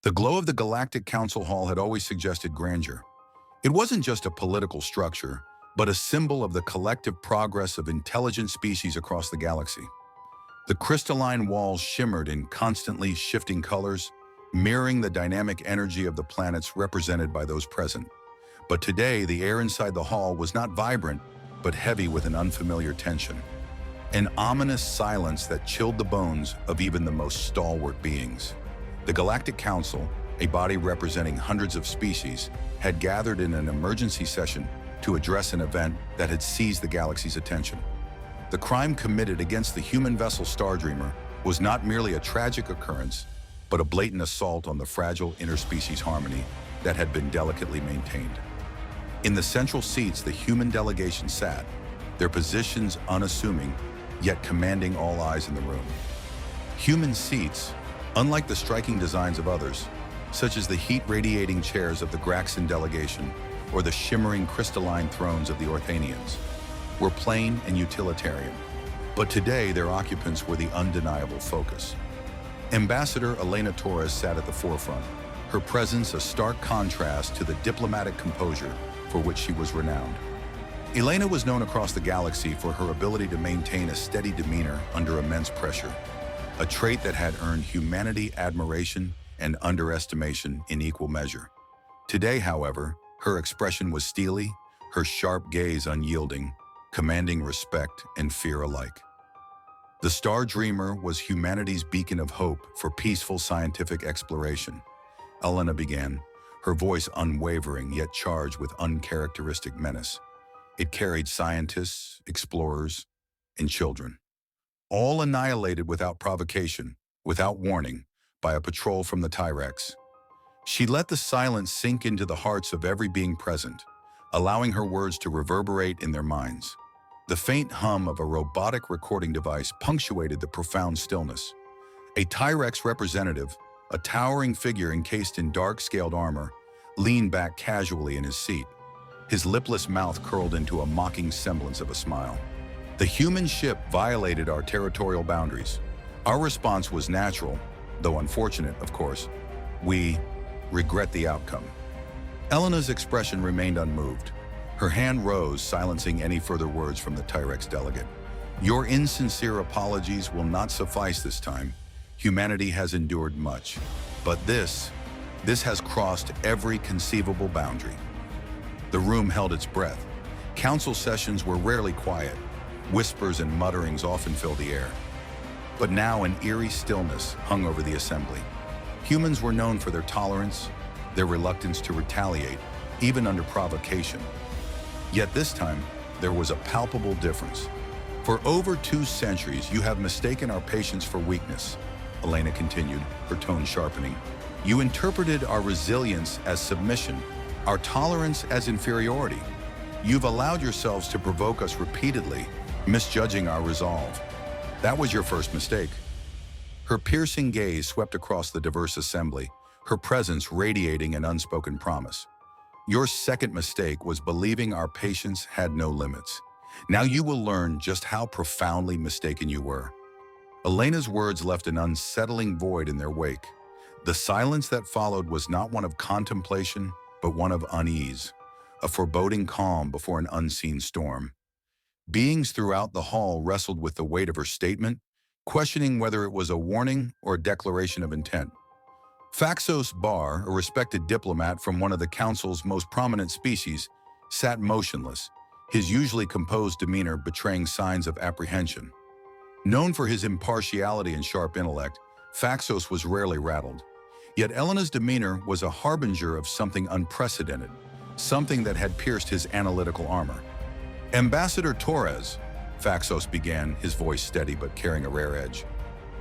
The glow of the Galactic Council Hall had always suggested grandeur. It wasn't just a political structure, but a symbol of the collective progress of intelligent species across the galaxy. The crystalline walls shimmered in constantly shifting colors, mirroring the dynamic energy of the planets represented by those present. But today, the air inside the hall was not vibrant, but heavy with an unfamiliar tension. An ominous silence that chilled the bones of even the most stalwart beings. The Galactic Council, a body representing hundreds of species, had gathered in an emergency session to address an event that had seized the galaxy's attention. The crime committed against the human vessel Stardreamer was not merely a tragic occurrence, but a blatant assault on the fragile interspecies harmony that had been delicately maintained. In the central seats, the human delegation sat, their positions unassuming, yet commanding all eyes in the room. Human seats, unlike the striking designs of others, such as the heat-radiating chairs of the Graxan delegation or the shimmering crystalline thrones of the Orthanians, were plain and utilitarian. But today, their occupants were the undeniable focus. Ambassador Elena Torres sat at the forefront, her presence a stark contrast to the diplomatic composure for which she was renowned. Elena was known across the galaxy for her ability to maintain a steady demeanor under immense pressure, a trait that had earned humanity admiration and underestimation in equal measure. Today, however, her expression was steely, her sharp gaze unyielding, commanding respect and fear alike. The Star Dreamer was humanity's beacon of hope for peaceful scientific exploration. Elena began, her voice unwavering yet charged with uncharacteristic menace. It carried scientists, explorers, and children, all annihilated without provocation, without warning, by a patrol from the Tyrex. She let the silence sink into the hearts of every being present, allowing her words to reverberate in their minds. The faint hum of a robotic recording device punctuated the profound stillness. A Tyrex representative, a towering figure encased in dark-scaled armor, leaned back casually in his seat, his lipless mouth curled into a mocking semblance of a smile. The human ship violated our territorial boundaries. Our response was natural, though unfortunate, of course. We regret the outcome. Elena's expression remained unmoved. Her hand rose, silencing any further words from the Tyrex delegate. Your insincere apologies will not suffice this time. Humanity has endured much. But this has crossed every conceivable boundary. The room held its breath. Council sessions were rarely quiet. Whispers and mutterings often filled the air. But now an eerie stillness hung over the assembly. Humans were known for their tolerance, their reluctance to retaliate, even under provocation. Yet this time, there was a palpable difference. For over 2 centuries, you have mistaken our patience for weakness, Elena continued, her tone sharpening. You interpreted our resilience as submission, our tolerance as inferiority. You've allowed yourselves to provoke us repeatedly, misjudging our resolve. That was your first mistake. Her piercing gaze swept across the diverse assembly, her presence radiating an unspoken promise. Your second mistake was believing our patience had no limits. Now you will learn just how profoundly mistaken you were. Elena's words left an unsettling void in their wake. The silence that followed was not one of contemplation, but one of unease, a foreboding calm before an unseen storm. Beings throughout the hall wrestled with the weight of her statement, questioning whether it was a warning or a declaration of intent. Faxos Bar, a respected diplomat from one of the Council's most prominent species, sat motionless, his usually composed demeanor betraying signs of apprehension. Known for his impartiality and sharp intellect, Faxos was rarely rattled. Yet Elena's demeanor was a harbinger of something unprecedented, something that had pierced his analytical armor. Ambassador Torres, Faxos began, his voice steady but carrying a rare edge.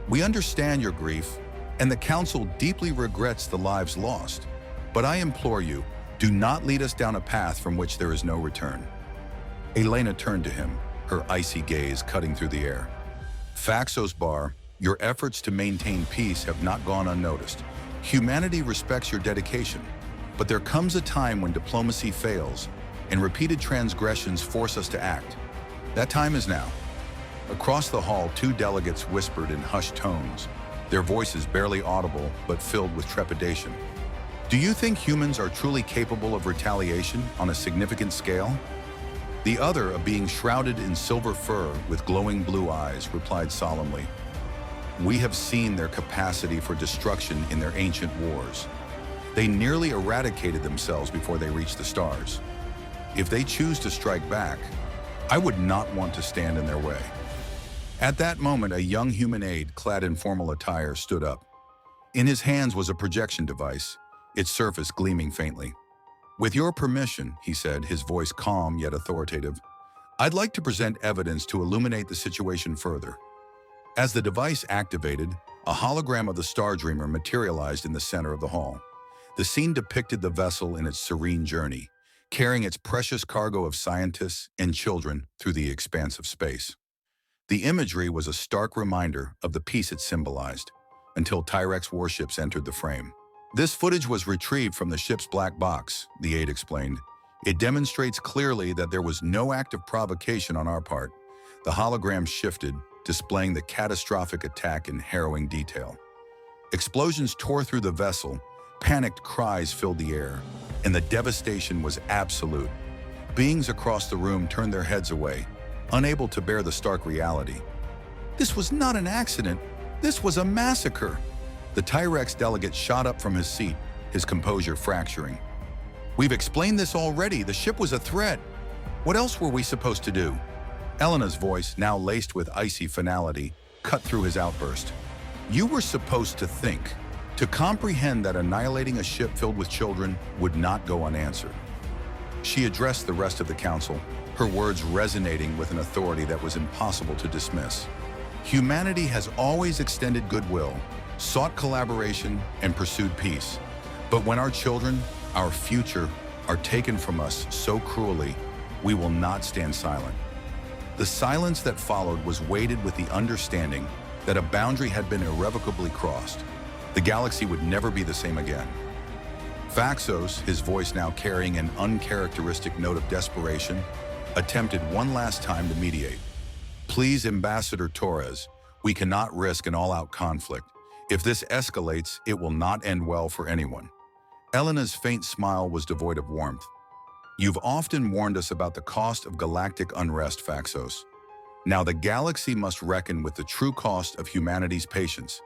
We understand your grief, and the Council deeply regrets the lives lost. But I implore you, do not lead us down a path from which there is no return. Elena turned to him, her icy gaze cutting through the air. Faxos Bar, your efforts to maintain peace have not gone unnoticed. Humanity respects your dedication, but there comes a time when diplomacy fails and repeated transgressions force us to act. That time is now. Across the hall, 2 delegates whispered in hushed tones, their voices barely audible but filled with trepidation. Do you think humans are truly capable of retaliation on a significant scale? The other, a being shrouded in silver fur with glowing blue eyes, replied solemnly, "We have seen their capacity for destruction in their ancient wars. They nearly eradicated themselves before they reached the stars. If they choose to strike back, I would not want to stand in their way." At that moment, a young humanoid clad in formal attire stood up. In his hands was a projection device, its surface gleaming faintly. "With your permission," he said, his voice calm yet authoritative, "I'd like to present evidence to illuminate the situation further." As the device activated, a hologram of the Star Dreamer materialized in the center of the hall. The scene depicted the vessel in its serene journey, carrying its precious cargo of scientists and children through the expanse of space. The imagery was a stark reminder of the peace it symbolized, until Tyrex warships entered the frame. "This footage was retrieved from the ship's black box," the aide explained. "It demonstrates clearly that there was no act of provocation on our part." The hologram shifted, displaying the catastrophic attack in harrowing detail. Explosions tore through the vessel, panicked cries filled the air, and the devastation was absolute. Beings across the room turned their heads away, unable to bear the stark reality. "This was not an accident. This was a massacre." The Tyrex delegate shot up from his seat, his composure fracturing. "We've explained this already. The ship was a threat. What else were we supposed to do?" Elena's voice, now laced with icy finality, cut through his outburst. "You were supposed to think, to comprehend that annihilating a ship filled with children would not go unanswered." She addressed the rest of the council, her words resonating with an authority that was impossible to dismiss. "Humanity has always extended goodwill, sought collaboration, and pursued peace. But when our children, our future, are taken from us so cruelly, we will not stand silent." The silence that followed was weighted with the understanding that a boundary had been irrevocably crossed. The galaxy would never be the same again. Faxos, his voice now carrying an uncharacteristic note of desperation, attempted one last time to mediate. "Please, Ambassador Torres, we cannot risk an all-out conflict. If this escalates, it will not end well for anyone." Elena's faint smile was devoid of warmth. "You've often warned us about the cost of galactic unrest, Faxos. Now the galaxy must reckon with the true cost of humanity's patience.